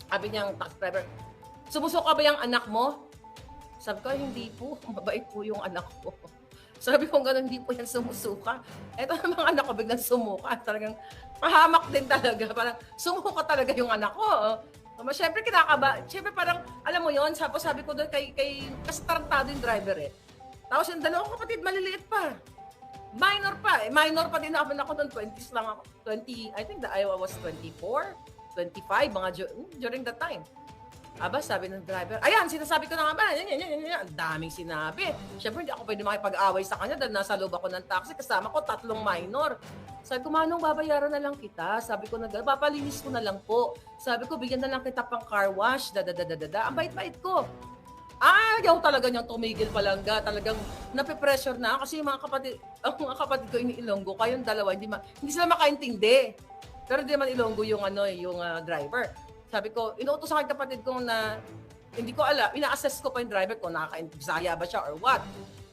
Sabi niya ang taxi driver, sumusuka ba yung anak mo? Sabi ko, hindi po. Mabait po yung anak ko. Sabi ko, gano'n, hindi po yan sumusuka. Ito namang anak ko, biglang sumuka. Talagang pahamak din talaga. Parang sumuka talaga yung anak ko. Siyempre, kinakaba. Siyempre, parang, alam mo yon, sabi ko doon kasi tarantado yung driver eh. Tapos yung 2 kapatid, maliliit pa. Minor pa. Minor pa din ako doon. 20s lang ako. 20, I think I was 24. 25, mga during that time. Aba, sabi ng driver, ayan, sinasabi ko na nga ba, yan. Ang daming sinabi. Siyempre, hindi ako pwede makipag-away sa kanya dahil nasa loob ako ng taxi. Kasama ko 3 minor. Sabi ko, Manong, babayaran na lang kita. Sabi ko, papalinis ko na lang po. Sabi ko, bigyan na lang kita pang car wash. Ang bait-bait ko. Ayaw talaga niyang tumigil palangga. Talagang nape-pressure na. Kasi yung ang mga kapatid ko ini-Ilonggo, kayong dalawa, hindi sila makaintindi. Pero hindi naman Ilonggo yung, yung driver. Sabi ko, inuutos sa akin kapatid ko na hindi ko alam, ina-assess ko pa yung driver ko, nakaka-Bisaya ba siya or what.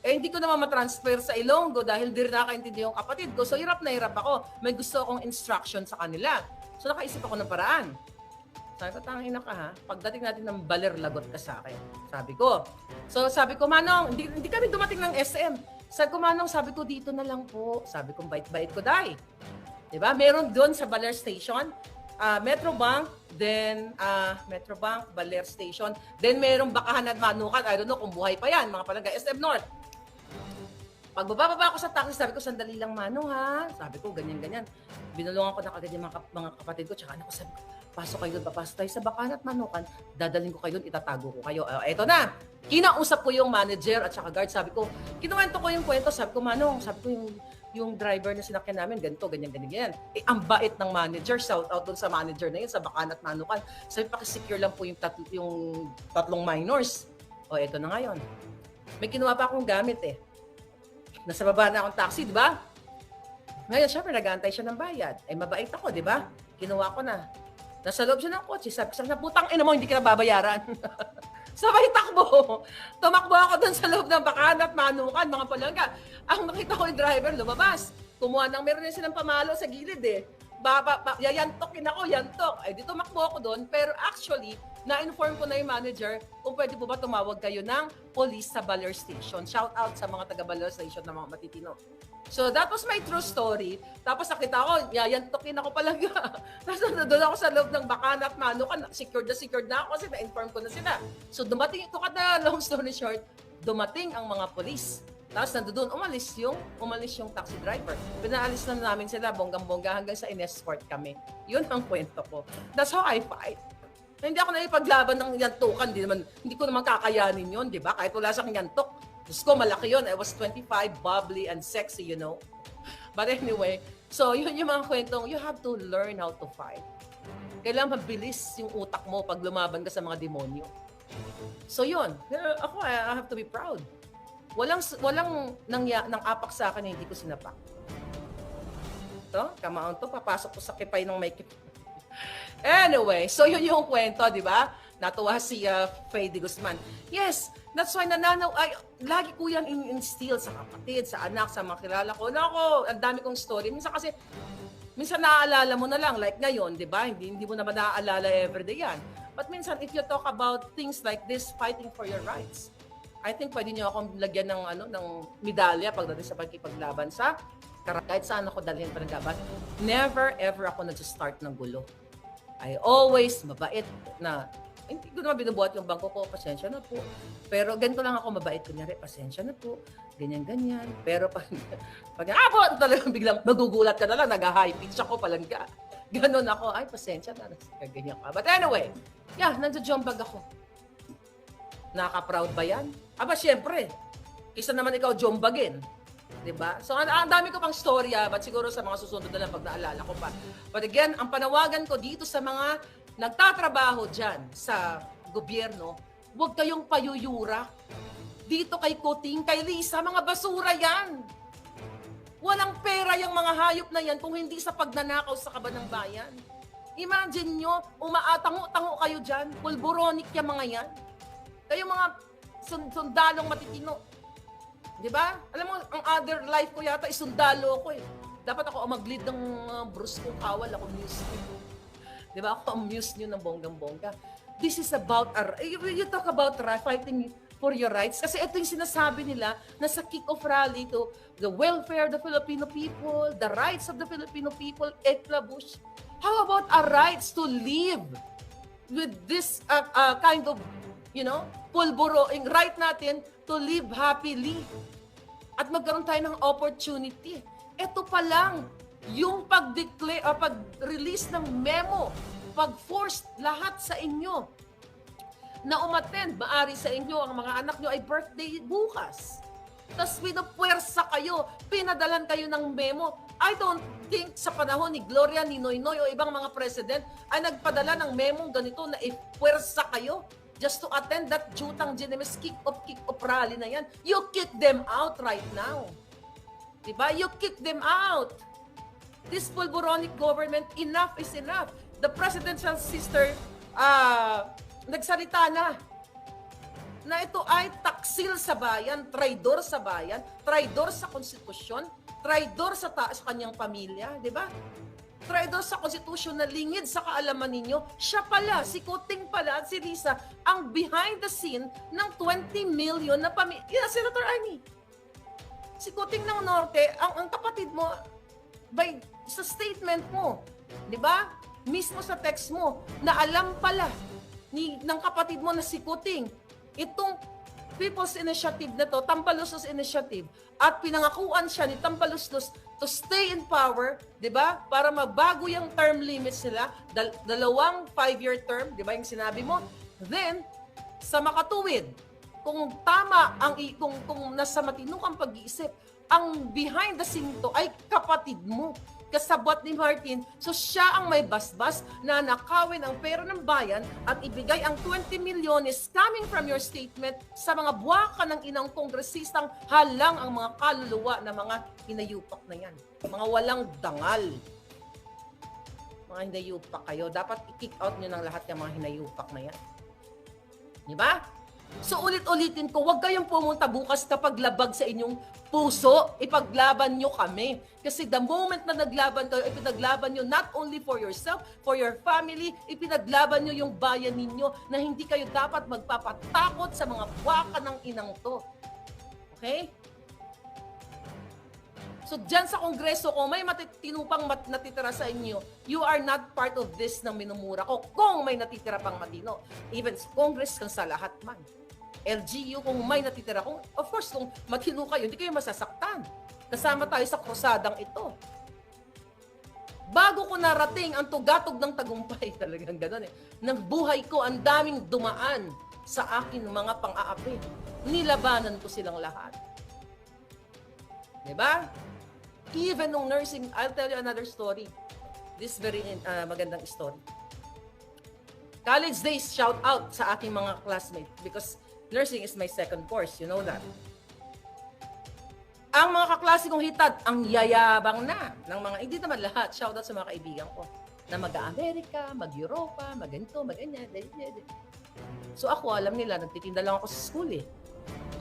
Eh, hindi ko naman matransfer sa Ilonggo dahil di rin nakakaintindi yung kapatid ko. So, hirap na hirap ako. May gusto akong instruction sa kanila. So, nakaisip ako ng paraan. Sabi ko, tangina ka ha. Pagdating natin ng baler, lagot ka sa akin. Sabi ko. So, sabi ko, Manong, hindi kami dumating ng SM. Sabi ko, Manong, sabi ko, dito na lang po. Sabi ko, bait-bait ko, day. Diba? Meron doon sa Baler Station. Metrobank, then Metrobank, Baler Station, then merong Bakahan at Manukan, I don't know kung buhay pa yan, mga palangga, SM North. Pag bababa ako sa taxi, sabi ko, sandali lang Manong ha, sabi ko, ganyan-ganyan. Binulungan ko na kagad yung mga kapatid ko, tsaka ako sabi ko, pasok kayo doon, papasok tayo sa Bakahan at Manukan, dadalhin ko kayo doon, itatago ko kayo. Eto na, kinausap ko yung manager at saka guard, sabi ko, kinuwento ko yung kwento, sabi ko, Manong, sabi ko yung driver na sinakyan namin, ganito, ganyan. Eh, ang bait ng manager, shout out doon sa manager na yun, sa Bakahan at Manukan. Sabi, pakisecure lang po yung 3 minors. O, eto na ngayon. May kinuha pa akong gamit eh. Nasa baba na akong taxi, di ba? Ngayon, syempre, nag-aantay siya ng bayad. Eh, mabait ako, di ba? Kinuha ko na. Nasa loob siya ng kotse. Sabi ko, putang ina mo, hindi ka na babayaran. Sabay takbo. Tumakbo ako doon sa loob ng Bakahan at Manukan, mga palangga. Ang nakita ko yung driver, lumabas. Kumuha ng, meron na silang pamalo sa gilid eh. Yayantokin ako, yantok. Ay, di tumakbo ako doon. Pero actually, na-inform ko na yung manager kung pwede po ba tumawag kayo ng police sa Baler Station. Shout out sa mga taga Baler Station na mga matitino. So, that was my true story. Tapos nakita ko, yayantokin ako palaga. Tapos doon ako sa loob ng Bakahan at Manukan. Secured na ako kasi na-inform ko na sila. So, dumating, to cut the long story short, dumating ang mga police. Tapos nandoon, umalis yung taxi driver. Pinaalis na namin sila, bonggang-bongga, hanggang sa in-escort kami. Yun ang kwento ko. That's how I fight. Hindi ako naipaglaban ng yantukan. Hindi ko naman kakayanin yun, di ba? Kahit wala siyang yantok. Diyos ko, malaki yun. I was 25, bubbly and sexy, you know. But anyway, so yun yung mga kwentong, you have to learn how to fight. Kailangan mabilis yung utak mo pag lumaban ka sa mga demonyo. So yun, ako, I have to be proud. Walang nang-apak sa akin na hindi ko sinapak. Kamaon to, papasok ko sa kipay ng may kipay. Anyway, so yun yung kwento, di ba? Natuwa si Faye de Guzman. Yes, that's why lagi ko yan in-instill sa kapatid, sa anak, sa mga kilala ko. Nako, ang dami kong story. Minsan naaalala mo na lang, like ngayon, di ba? Hindi mo naman naaalala everyday yan. But minsan, if you talk about things like this, fighting for your rights, I think pwede niyo akong lagyan ng medalya pagdating sa pagkipaglaban sa kahit saan ako dalhin pa naglaban. Never ever ako nag-start ng gulo. I always mabait na hindi ko naman binubuhat yung bangko ko, pasensya na po. Pero ganito lang ako mabait, kunyari, pasensya na po, ganyan-ganyan. Pero pag talagang biglang magugulat ka na lang, nag-high pitch ako, palangga. Ganon ako, ay, pasensya na, ganyan ka. But anyway, nandiyo-jombag ako. Nakaka-proud ba yan? Aba, syempre. Isa naman ikaw jombagin. Diba? So, ang dami ko pang storya, but siguro sa mga susunod na lang pag naalala ko pa. But again, ang panawagan ko dito sa mga nagtatrabaho dyan sa gobyerno, huwag kayong payuyura. Dito kay Kuting, kay Lisa, mga basura yan. Walang pera yung mga hayop na yan kung hindi sa pagnanakaw sa kaban ng bayan. Imagine nyo, umaatango-tango kayo dyan, pulboronic yung mga yan. Kayo mga sundalong matitino. Di ba? Alam mo, ang other life ko yata is sundalo ko eh. Dapat ako mag-lead ng Bruce kong kawal, ako muse nyo. Di ba? Ako ang muse nyo ng bonggang-bongga. This is about, you talk about fighting for your rights. Kasi ito yung sinasabi nila na sa kick-off rally to the welfare of the Filipino people, the rights of the Filipino people, eklabush. How about our rights to live with this kind of, pulburoing right natin to live happily at magkaroon tayo ng opportunity. Ito pa lang, yung pag-release ng memo pag-force lahat sa inyo na umattend, maari sa inyo, ang mga anak nyo ay birthday bukas. Tapos pinapwersa kayo, pinadalan kayo ng memo. I don't think sa panahon ni Gloria, ni Noynoy o ibang mga president ay nagpadala ng memo ganito na ipwersa kayo just to attend that jutang Ginemes kick-off rally na yan. You kick them out right now. Diba? You kick them out. This pulboronic government, enough is enough. The presidential sister, nagsalita na ito ay taksil sa bayan, traidor sa bayan, traidor sa konstitusyon, traidor sa kanyang pamilya, di ba? Traidor sa konstitusyon na lingid sa kaalaman ninyo. Siya pala, si Kuting pala at si Risa, ang behind the scene ng 20 million na pamilya. Senator Amy, si Kuting ng Norte, ang kapatid mo, sa statement mo, di ba? Mismo sa text mo, na alam pala ng kapatid mo na si Kuting, itong People's Initiative na to, Tampaluslos Initiative, at pinangakuan siya ni Tampaluslos to stay in power, di ba? Para mabago yung term limits nila, dalawang 5-year term, di ba yung sinabi mo? Then, sa makatuwid, kung tama, kung nasa matinukang pag-iisip, ang behind the scene to ay kapatid mo. Kasabwat ni Martin, so siya ang may basbas na nakawin ang pera ng bayan at ibigay ang 20 milyones coming from your statement sa mga buwaka ng inang kongresistang halang ang mga kaluluwa na mga hinayupak na yan. Mga walang dangal. Mga hinayupak kayo. Dapat i-kick out nyo ng lahat ng mga hinayupak na yan. Di ba? So ulit-ulitin ko, huwag kayong pumunta bukas kapag labag sa inyong puso, ipaglaban nyo kami. Kasi the moment na naglaban kayo, ipinaglaban nyo not only for yourself, for your family, ipinaglaban nyo yung bayan ninyo na hindi kayo dapat magpapatakot sa mga waka ng inang to. Okay? So dyan sa Kongreso, kung may tinupang natitira sa inyo, you are not part of this na minumura ko. Kung may natitira pang matino, even Congress kung sa lahat man. LGU kung may natitira. Of course, kung matino kayo, hindi kayo masasaktan. Kasama tayo sa krusadang ito. Bago ko narating ang tugatog ng tagumpay, talagang gano'n ng buhay ko, ang daming dumaan sa akin mga pang-aapi. Nilabanan ko silang lahat. Diba? Even nung nursing, I'll tell you another story. This very magandang story. College days, shout out sa aking mga classmates because nursing is my second course, you know that. Ang mga kaklase kong hitad, ang yayabang na ng mga, hindi naman lahat, shout out sa mga kaibigan ko, na mag-Amerika, mag-Europa, mag-ganito, mag-ganyan. So ako, alam nila, nagtitinda lang ako sa school eh.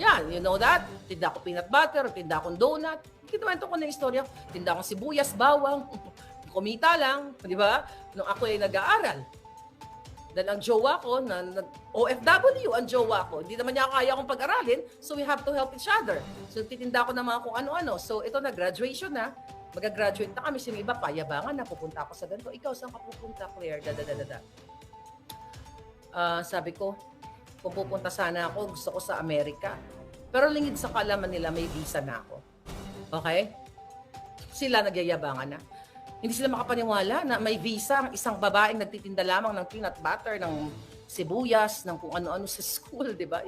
Yan, you know that? Tinda ko peanut butter, tinda akong donut. Kinuwento ko na yung istorya. Tinda akong sibuyas, bawang, kumita lang, di ba? Nung ako ay nag-aaral. Dahil ang jowa ko, OFW ang jowa ko. Hindi naman niya kaya akong pag-aralin, so we have to help each other. So titinda ko ng mga kung ano-ano. So ito na, graduation na. Mag-graduate na kami. Sino iba, payabangan na, pupunta ako sa ganito. Ikaw, saan ka pupunta, Claire? Sabi ko, kung pupunta sana ako, gusto ko sa Amerika. Pero lingid sa kalaman nila, may visa na ako. Okay? Sila nagyayabangan na. Hindi sila makapaniwala na may visa ang isang babaeng nagtitinda lamang ng peanut butter, ng sibuyas, ng kung ano-ano sa school, di ba?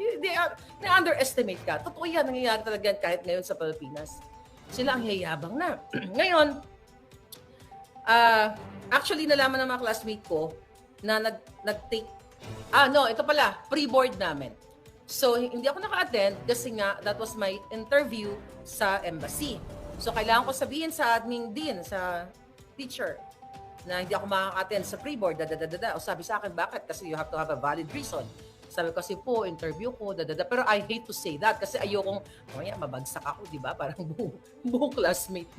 Na-underestimate ka. Totoo yan, nangyayari talaga yan kahit ngayon sa Pilipinas. Sila ang yayabang na. Ngayon, actually, nalaman ng mga classmate ko na nag-take, ito pala, pre-board namin. So, hindi ako naka-attend kasi nga, that was my interview sa embassy. So, kailangan ko sabihin sa admin din, sa teacher, na hindi ako makaka-attend sa pre-board, O sabi sa akin, bakit? Kasi you have to have a valid reason. Sabi ko kasi po, interview ko, Pero I hate to say that kasi ayokong, mabagsak ako, di ba? Parang buong classmate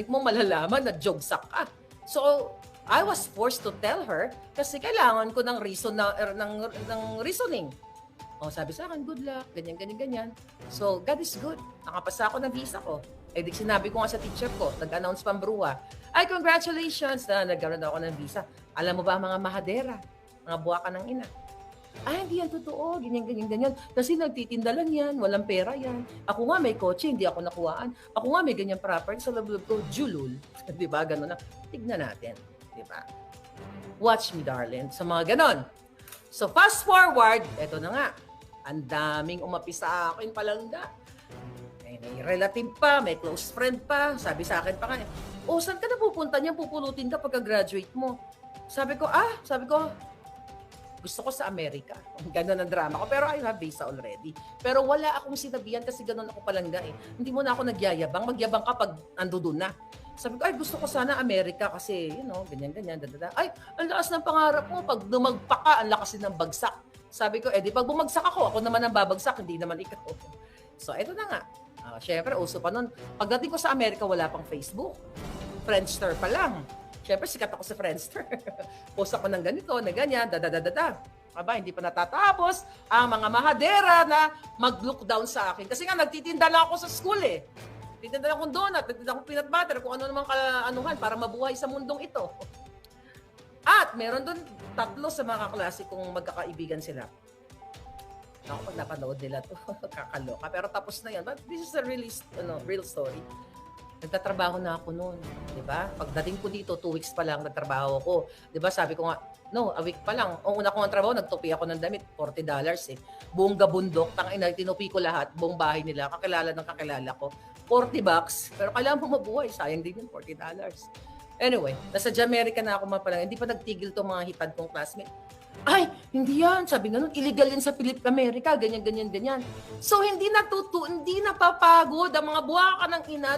mo malalaman na jogsak ka. So, I was forced to tell her kasi kailangan ko ng reason ng reasoning. Sabi sa akin, good luck, ganyan. So, God is good. Nakapasa ako ng visa ko. Di sinabi ko nga sa teacher ko, nag-announce pang bruha, ay, congratulations na nagkaroon ako ng visa. Alam mo ba mga mahadera, mga buwaka ng ina? Hindi yan totoo, ganyan. Kasi nagtitinda lang yan, walang pera yan. Ako nga may kotse, hindi ako nakuhaan. Ako nga may ganyan property sa loob ko, julul. Di ba? Ganun na. Tignan natin. Di ba? Watch me, darling. Sa mga ganon. So, fast forward, eto na nga. Ang daming umapi sa akin palangga. May relative pa, may close friend pa. Sabi sa akin pa nga, saan ka na pupunta niyan? Pupulutin ka pagka-graduate mo. Sabi ko, gusto ko sa Amerika. Ganon ang drama ko. Pero I have visa already. Pero wala akong sinabihan kasi ganon ako palangga eh. Hindi mo na ako nagyayabang. Magyabang ka pag ando doon na. Sabi ko, gusto ko sana Amerika kasi, ganyan-ganyan. Ay, ang lakas ng pangarap mo. Pag dumagpa ka, ang lakas din ng bagsak. Sabi ko, di pag bumagsak ako naman ang babagsak, hindi naman ikaw. So, eto na nga. Siyempre, uso pa nun. Pagdating ko sa Amerika, wala pang Facebook. Friendster pa lang. Siyempre, sikat ako sa Friendster. Post ako ng ganito, na ganyan, Aba, hindi pa natatapos ang mga mahadera na mag-look down sa akin. Kasi nga, nagtitinda lang ako sa school eh. Titinda lang akong donut, nagtitinda akong peanut butter, kung ano namang kaanuhan para mabuhay sa mundong ito. At meron doon 3 sa mga kaklase kong magkakaibigan sila. Ako, pag napanood nila to, kakaloka. Pero tapos na yan. But this is a really, real story. Nagtatrabaho na ako noon. Diba? Pagdating ko dito, 2 weeks pa lang nagtrabaho ako. Diba? Sabi ko nga, a week pa lang. Ang una ko ng trabaho, nagtupi ako ng damit. $40 eh. Buong gabundok, tinupi ko lahat. Buong bahay nila. Kakilala ng kakilala ko. $40. Pero kailangan mo mabuhay. Sayang din yung $40. Anyway, nasa Jamaica na ako mapalang. Hindi pa nagtigil to mga hitad kong classmate. Ay, hindi yan. Sabi nga nun, illegal yan sa Amerika. Ganyan. So, hindi napapagod ang mga buwaka ng ina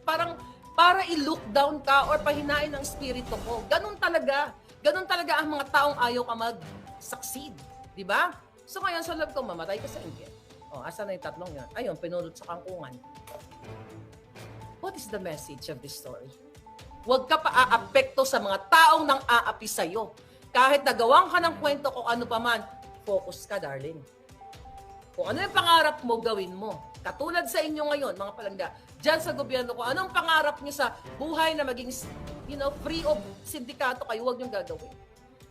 para i-look down ka or pahinain ang spirito ko. Ganun talaga. Ganun talaga ang mga taong ayaw ka mag-succeed. Diba? So, ngayon sa loob ko, mamatay ka sa inggit. Asa na yung 3 yan? Ayun, pinulot sa kangkungan. What is the message of this story? Huwag ka pa aapekto sa mga taong nang aapi sa'yo. Kahit nagawang ka ng kwento kung ano pa man, focus ka, darling. Kung ano yung pangarap mo, gawin mo. Katulad sa inyo ngayon, mga palangga, dyan sa gobyerno ko, anong pangarap niyo sa buhay na maging, free of sindikato kayo, huwag niyong gagawin.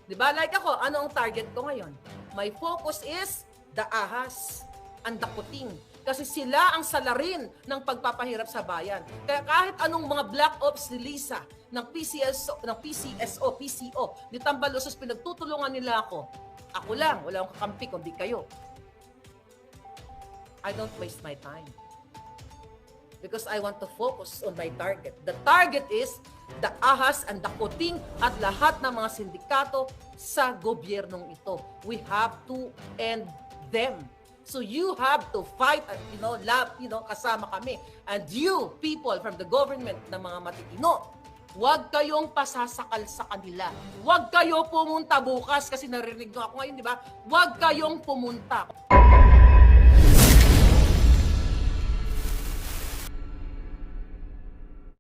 Diba? Like ako, ano ang target ko ngayon? My focus is the ahas and the kuting. Kasi sila ang salarin ng pagpapahirap sa bayan. Kaya kahit anong mga black ops ni Lisa, ng PCO, ni Tambalusos, pinagtutulungan nila ako. Ako lang, wala akong kakampi kundi kayo. I don't waste my time. Because I want to focus on my target. The target is the ahas and the kuting at lahat ng mga sindikato sa gobyernong ito. We have to end them. So you have to fight, kasama kami. And you, people from the government na mga matitino, huwag kayong pasasakal sa kanila. Huwag kayo pumunta bukas kasi narinig ko ako ngayon, di ba? Huwag kayong pumunta.